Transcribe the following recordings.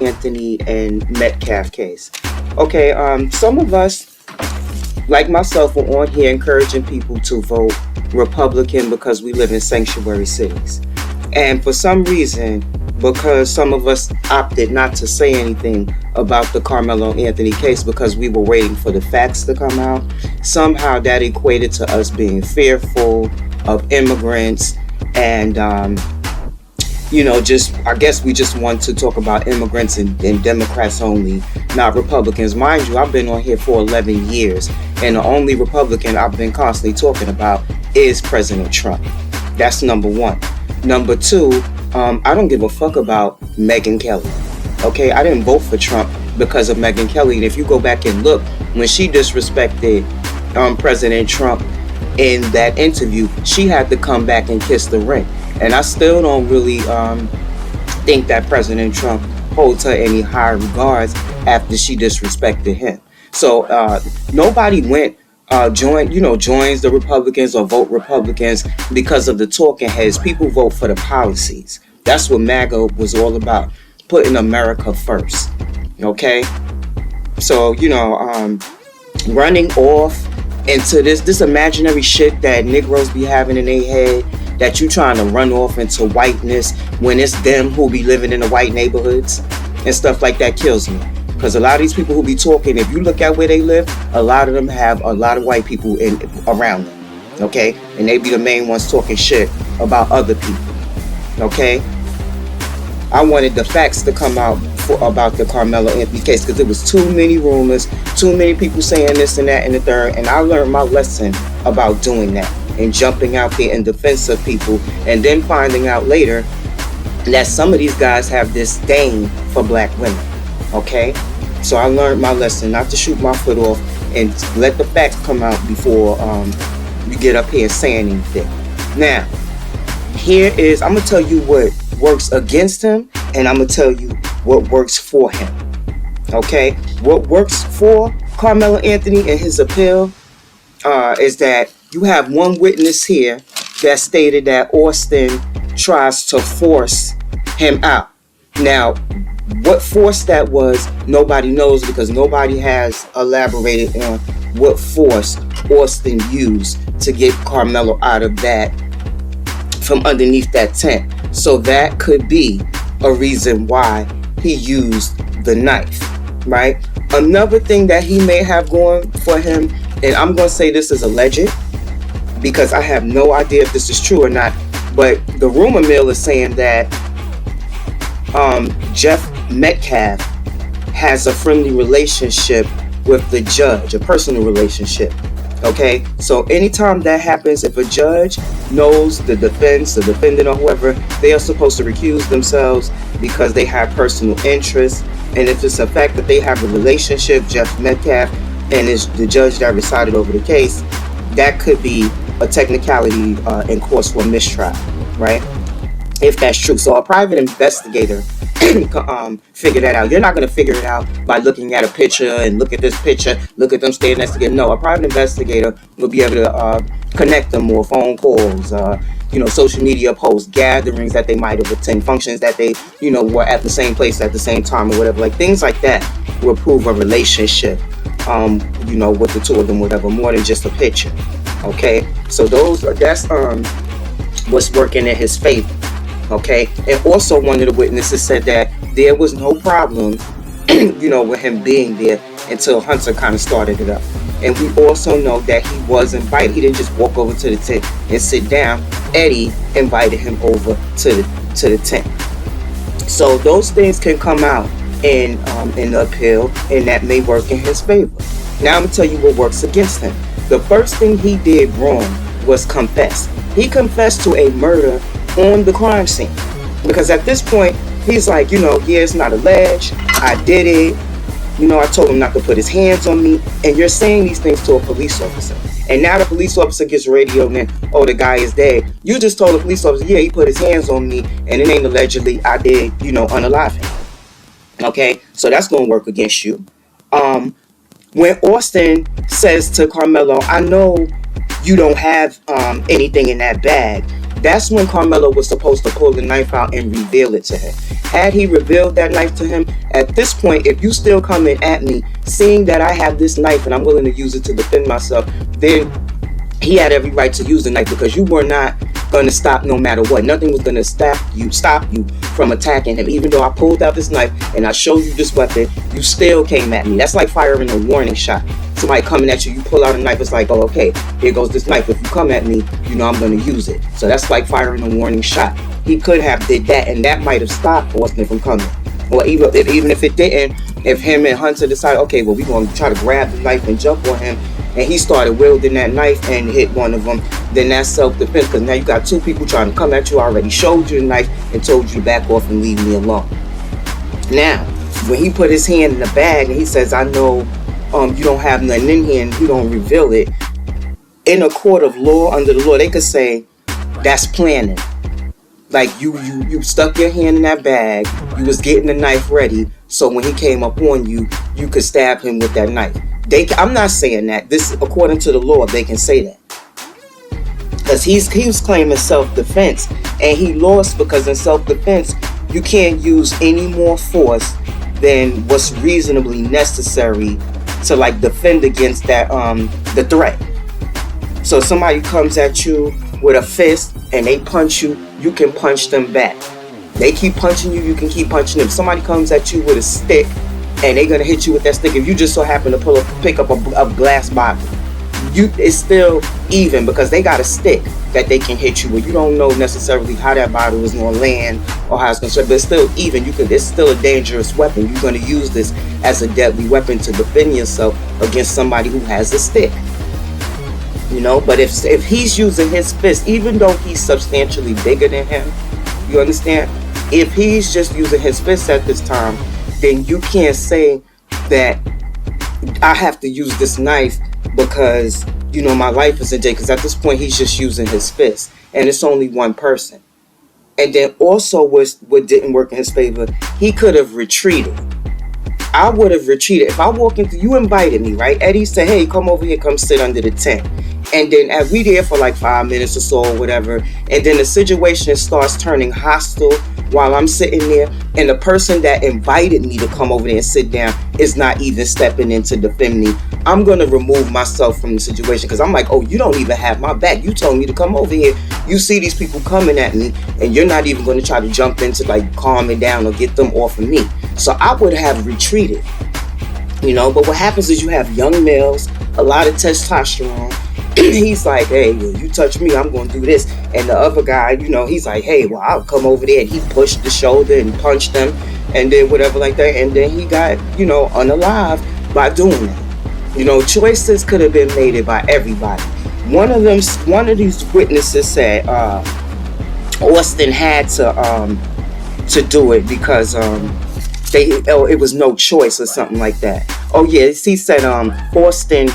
Anthony and Metcalf case. Okay, some of us, like myself, were on here encouraging people to vote Republican because we live in sanctuary cities. And for some reason, because some of us opted not to say anything about the Karmelo Anthony case because we were waiting for the facts to come out, somehow that equated to us being fearful of immigrants and just I guess we just want to talk about immigrants and Democrats only, not Republicans. Mind you, I've been on here for 11 years, and the only Republican I've been constantly talking about is President Trump. That's number one. Number two, I don't give a fuck about Megyn Kelly. Okay, I didn't vote for Trump because of Megyn Kelly. And if you go back and look, when she disrespected President Trump in that interview, she had to come back and kiss the ring. And I still don't really think that President Trump holds her any high regards after she disrespected him. So nobody joins the Republicans or vote Republicans because of the talking heads. People vote for the policies. That's what MAGA was all about, putting America first. Okay? So, running off into this imaginary shit that Negroes be having in their head, that you trying to run off into whiteness when it's them who be living in the white neighborhoods and stuff like that, kills me. Because a lot of these people who be talking, if you look at where they live, a lot of them have a lot of white people around them. Okay? And they be the main ones talking shit about other people. Okay? I wanted the facts to come out about the Karmelo Anthony case because there was too many rumors, too many people saying this and that and the third, and I learned my lesson about doing that and jumping out there in defense of people, and then finding out later that some of these guys have disdain for black women. Okay? So I learned my lesson not to shoot my foot off and let the facts come out before you get up here saying anything. Now, I'm going to tell you what works against him, and I'm going to tell you what works for him. Okay? What works for Karmelo Anthony and his appeal is that you have one witness here that stated that Austin tries to force him out. Now, what force that was, nobody knows because nobody has elaborated on what force Austin used to get Karmelo out of that, from underneath that tent. So that could be a reason why he used the knife, right? Another thing that he may have going for him, and I'm going to say this is alleged because I have no idea if this is true or not, but the rumor mill is saying that Jeff Metcalf has a friendly relationship with the judge, a personal relationship. Okay, so anytime that happens, if a judge knows the defense, the defendant, or whoever, they are supposed to recuse themselves because they have personal interests. And if it's a fact that they have a relationship, Jeff Metcalf and is the judge that resided over the case, that could be a technicality in course for mistrial, right? If that's true. So a private investigator figure that out. You're not going to figure it out by looking at a picture and look at this picture, look at them standing next together. No, a private investigator will be able to connect them, more phone calls, social media posts, gatherings that they might have attended, functions that they, were at the same place at the same time or whatever. Like things like that will prove a relationship, with the two of them, whatever, more than just a picture. Okay, so that's what's working in his favor. Okay, and also one of the witnesses said that there was no problem, with him being there until Hunter kind of started it up. And we also know that he was invited. He didn't just walk over to the tent and sit down. Eddie invited him over to the tent. So those things can come out in the appeal, and that may work in his favor. Now I'm gonna tell you what works against him. The first thing he did wrong was confess. He confessed to a murder on the crime scene, because at this point he's like, it's not alleged, I did it, I told him not to put his hands on me. And you're saying these things to a police officer, and now the police officer gets radioed in, oh, the guy is dead. You just told the police officer, yeah, he put his hands on me, and it ain't allegedly, I did, unalive him. Okay, so that's gonna work against you. When Austin says to Karmelo, I know you don't have anything in that bag, That's when Karmelo was supposed to pull the knife out and reveal it to him. Had he revealed that knife to him, at this point, if you still coming at me, seeing that I have this knife and I'm willing to use it to defend myself, then he had every right to use the knife, because you were not going to stop no matter what. Nothing was going to stop you from attacking him. Even though I pulled out this knife and I showed you this weapon, you still came at me. That's like firing a warning shot. Somebody coming at you, you pull out a knife, it's like, oh, okay, here goes this knife. If you come at me, you know I'm going to use it. So that's like firing a warning shot. He could have did that, and that might have stopped Austin from coming. Or even if it didn't, if him and Hunter decide, okay, well, we're going to try to grab the knife and jump on him, and he started wielding that knife and hit one of them, then that's self-defense, because now you got two people trying to come at you. I already showed you the knife and told you to back off and leave me alone. Now, when he put his hand in the bag and he says, I know you don't have nothing in here and you don't reveal it, in a court of law, under the law, they could say that's planning. Like you stuck your hand in that bag, you was getting the knife ready, so when he came up on you, you could stab him with that knife. I'm not saying that. This, according to the law, they can say that. Because he was claiming self-defense, and he lost, because in self-defense, you can't use any more force than what's reasonably necessary to like defend against that the threat. So if somebody comes at you with a fist and they punch you, you can punch them back. They keep punching you, you can keep punching them. If somebody comes at you with a stick and they're gonna hit you with that stick, if you just so happen to pick up a glass bottle, it's still even, because they got a stick that they can hit you with. You don't know necessarily how that bottle is gonna land or how it's gonna strike, but it's still even. It's still a dangerous weapon. You're gonna use this as a deadly weapon to defend yourself against somebody who has a stick. You know, but if he's using his fist, even though he's substantially bigger than him, you understand? If he's just using his fist at this time, then you can't say that I have to use this knife because, you know, my life is in danger. Because at this point, he's just using his fist, and it's only one person. And then also what didn't work in his favor, he could have retreated. I would have retreated. If I walk into, you invited me, right? Eddie said, hey, come over here, come sit under the tent. And then as we there for like 5 minutes or so or whatever, and then the situation starts turning hostile while I'm sitting there, and the person that invited me to come over there and sit down is not even stepping in to defend me, I'm going to remove myself from the situation, because I'm like, oh, you don't even have my back. You told me to come over here. You see these people coming at me, and you're not even going to try to jump in to like calm it down or get them off of me. So I would have retreated, you know. But what happens is you have young males, a lot of testosterone. He's like, hey, you touch me, I'm going to do this. And the other guy, you know, he's like, hey, well, I'll come over there. And he pushed the shoulder and punched them and then whatever like that. And then he got, you know, unalive by doing that. You know, choices could have been made by everybody. One of these witnesses said Austin had to do it because it was no choice or something like that. Oh, yeah, he said Austin,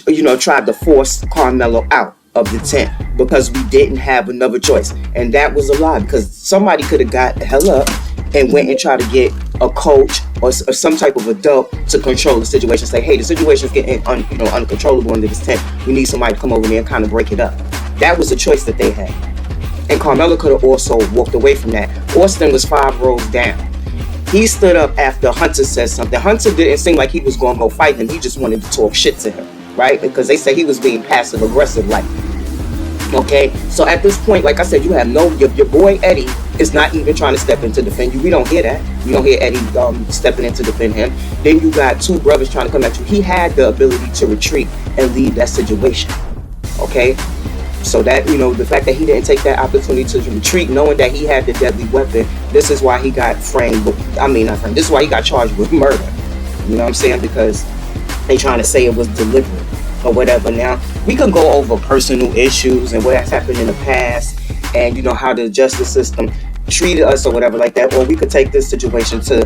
you know, tried to force Karmelo out of the tent because we didn't have another choice. And that was a lie, because somebody could have got the hell up and went and tried to get a coach or some type of adult to control the situation. Say, hey, the situation is getting uncontrollable under this tent. We need somebody to come over there and kind of break it up. That was a choice that they had. And Karmelo could have also walked away from that. Austin was 5 rows down. He stood up after Hunter said something. Hunter didn't seem like he was going to go fight him. He just wanted to talk shit to him, right? Because they say he was being passive aggressive, like. Okay, so at this point, like I said, you have your boy Eddie is not even trying to step in to defend you. We don't hear that. We don't hear Eddie stepping in to defend him. Then you got 2 brothers trying to come at you. He had the ability to retreat and leave that situation. Okay, so that, you know, the fact that he didn't take that opportunity to retreat, knowing that he had the deadly weapon, this is why he got this is why he got charged with murder. You know what I'm saying? Because they trying to say it was deliberate or whatever. Now, we could go over personal issues and what has happened in the past and, you know, how the justice system treated us or whatever like that. Or we could take this situation to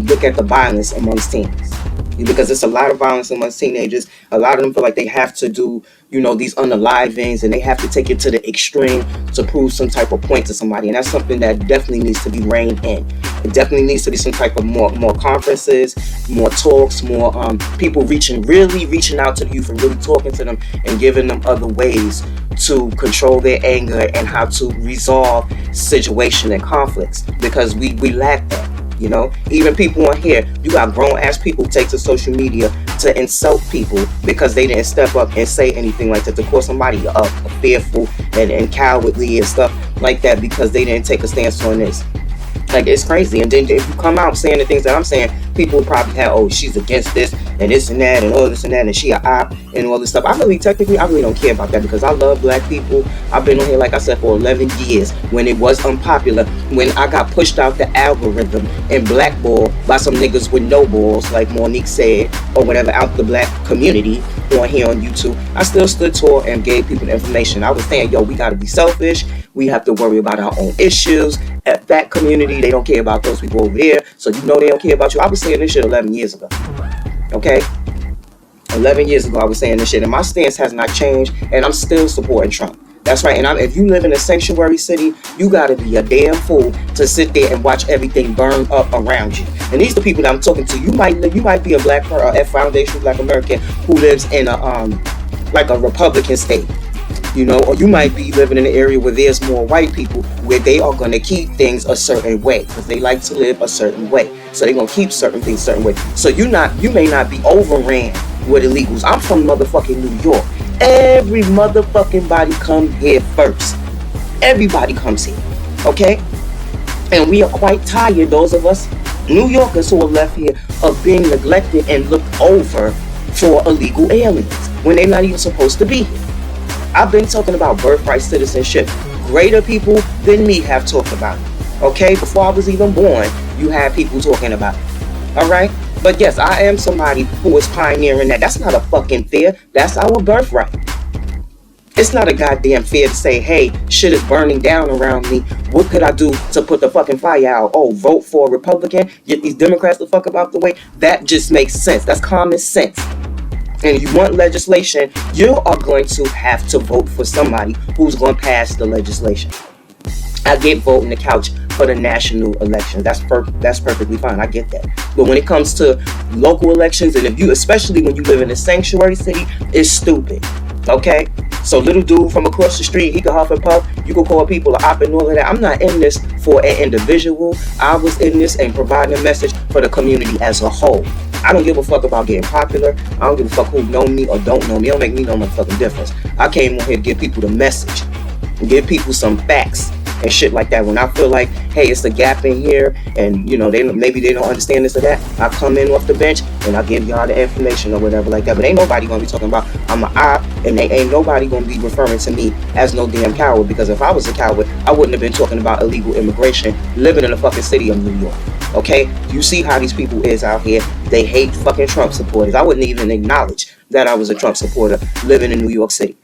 look at the violence amongst teens. Because there's a lot of violence amongst teenagers. A lot of them feel like they have to do, you know, these unalivings, and they have to take it to the extreme to prove some type of point to somebody. And that's something that definitely needs to be reined in. It definitely needs to be some type of more conferences, more talks, more people reaching out to the youth and really talking to them and giving them other ways to control their anger and how to resolve situation and conflicts, because we lack that. You know, even people on here, you got grown ass people take to social media to insult people because they didn't step up and say anything like that, to call somebody fearful and cowardly and stuff like that because they didn't take a stance on this. Like, it's crazy. And then if you come out saying the things that I'm saying, people will probably have, oh, she's against this and this and that and all this and that, and she a op and all this stuff. I really don't care about that, because I love black people. I've been on here, like I said, for 11 years when it was unpopular, when I got pushed out the algorithm and blackballed by some niggas with no balls, like Monique said, or whatever, out the black community on here on YouTube. I still stood tall and gave people the information. I was saying, yo, we got to be selfish. We have to worry about our own issues. At that community, they don't care about those people over there, so you know they don't care about you. I was saying this shit 11 years ago. Okay? 11 years ago, I was saying this shit, and my stance has not changed, and I'm still supporting Trump. That's right. And if you live in a sanctuary city, you gotta be a damn fool to sit there and watch everything burn up around you. And these are the people that I'm talking to. You might be a black a foundation black American who lives in a Republican state, you know, or you might be living in an area where there's more white people, where they are gonna keep things a certain way because they like to live a certain way. So they're gonna keep certain things a certain way. So you may not be overran with illegals. I'm from motherfucking New York. Every motherfucking body come here first. Everybody comes here, okay? And we are quite tired, those of us New Yorkers who are left here, of being neglected and looked over for illegal aliens when they're not even supposed to be here. I've been talking about birthright citizenship. Greater people than me have talked about it, okay? Before I was even born, you had people talking about it, all right? But yes, I am somebody who is pioneering that. That's not a fucking fear. That's our birthright. It's not a goddamn fear to say, hey, shit is burning down around me. What could I do to put the fucking fire out? Oh, vote for a Republican? Get these Democrats the fuck about the way? That just makes sense. That's common sense. And you want legislation, you are going to have to vote for somebody who's going to pass the legislation. I get voting the couch for the national elections. That's perfectly fine. I get that. But when it comes to local elections, and especially when you live in a sanctuary city, it's stupid. Okay? So little dude from across the street, he can huff and puff. You can call people a op and all of that. I'm not in this for an individual. I was in this and providing a message for the community as a whole. I don't give a fuck about getting popular. I don't give a fuck who know me or don't know me. It don't make me no motherfucking difference. I came on here to give people the message and give people some facts and shit like that. When I feel like, hey, it's a gap in here, and you know, maybe they don't understand this or that, I come in off the bench and I give y'all the information or whatever like that. But ain't nobody gonna be talking about I'm an op, and ain't nobody gonna be referring to me as no damn coward, because if I was a coward, I wouldn't have been talking about illegal immigration living in the fucking city of New York. Okay? You see how these people is out here. They hate fucking Trump supporters. I wouldn't even acknowledge that I was a Trump supporter living in New York City.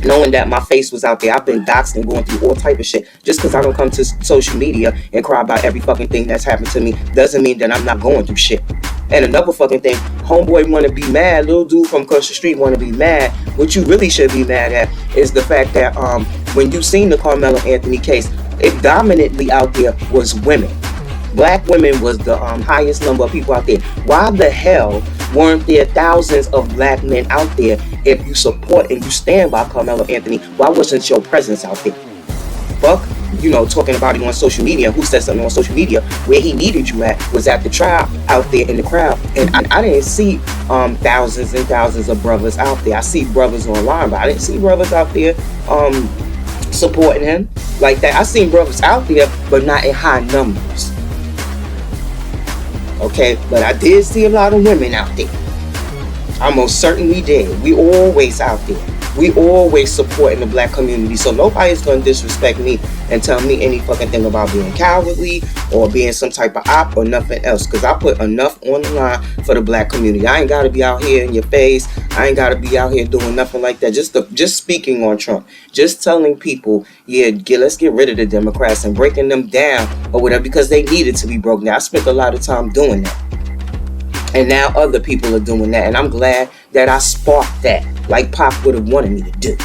Knowing that my face was out there, I've been doxxed and going through all type of shit. Just because I don't come to social media and cry about every fucking thing that's happened to me doesn't mean that I'm not going through shit. And another fucking thing, homeboy want to be mad, little dude from across the street want to be mad. What you really should be mad at is the fact that when you seen the Karmelo Anthony case, it dominantly out there was women. Black women was the highest number of people out there. Why the hell weren't there thousands of black men out there? If you support and you stand by Karmelo Anthony, why wasn't your presence out there? Fuck, you know, talking about him on social media. Who said something on social media? Where he needed you at was at the trial, out there in the crowd. And I didn't see thousands and thousands of brothers out there. I see brothers online, but I didn't see brothers out there supporting him like that. I seen brothers out there, but not in high numbers. Okay, but I did see a lot of women out there. I most certainly did. We always out there. We always supporting the black community. So nobody's gonna disrespect me and tell me any fucking thing about being cowardly or being some type of op or nothing else. Cause I put enough on the line for the black community. I ain't gotta be out here in your face. I ain't gotta be out here doing nothing like that. Just speaking on Trump. Just telling people, yeah, let's get rid of the Democrats and breaking them down or whatever, because they needed to be broken down. I spent a lot of time doing that. And now other people are doing that. And I'm glad that I sparked that, like Pop would have wanted me to do.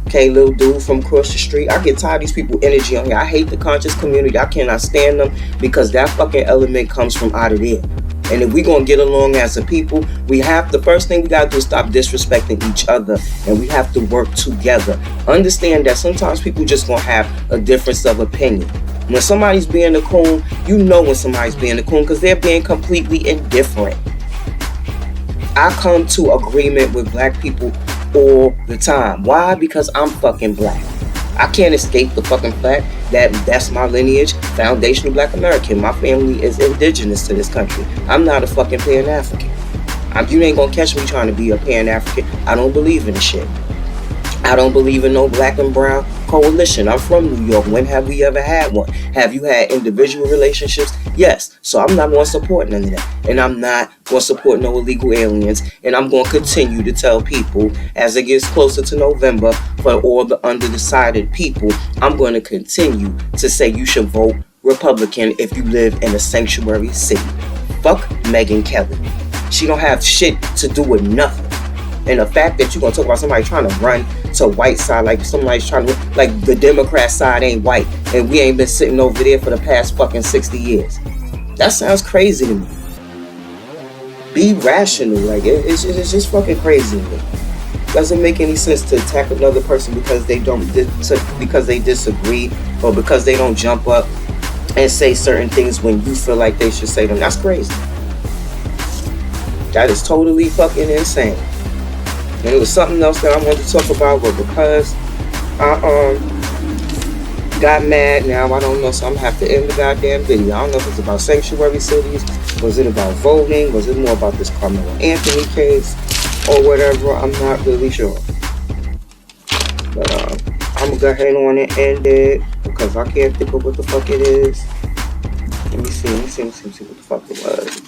Okay, little dude from across the street. I get tired of these people energy on here. I hate the conscious community. I cannot stand them because that fucking element comes from out of there. And if we're going to get along as a people, the first thing we got to do is stop disrespecting each other, and we have to work together. Understand that sometimes people just going to have a difference of opinion. When somebody's being a coon, you know when somebody's being a coon because they're being completely indifferent. I come to agreement with black people all the time. Why? Because I'm fucking black. I can't escape the fucking fact that that's my lineage, foundational black American. My family is indigenous to this country. I'm not a fucking Pan-African. You ain't gonna catch me trying to be a Pan-African. I don't believe in the shit. I don't believe in no black and brown coalition. I'm from New York. When have we ever had one? Have you had individual relationships? Yes. So I'm not going to support none of that. And I'm not going to support no illegal aliens. And I'm going to continue to tell people as it gets closer to November, for all the underdecided people, I'm going to continue to say you should vote Republican if you live in a sanctuary city. Fuck Megyn Kelly. She don't have shit to do with nothing. And the fact that you're going to talk about somebody trying to run to white side, like somebody's trying to, like the Democrat side ain't white, and we ain't been sitting over there for the past fucking 60 years. That sounds crazy to me. Be rational. Like, it's just fucking crazy to me. Doesn't make any sense to attack another person because they disagree, or because they don't jump up and say certain things when you feel like they should say them. That's crazy. That is totally fucking insane. And it was something else that I wanted to talk about, but because I got mad now, I don't know, so I'm gonna have to end the goddamn video. I don't know if it's about sanctuary cities, was it about voting, was it more about this Karmelo Anthony case, or whatever, I'm not really sure. But I'm gonna go ahead on and end it, because I can't think of what the fuck it is. Let me see what the fuck it was.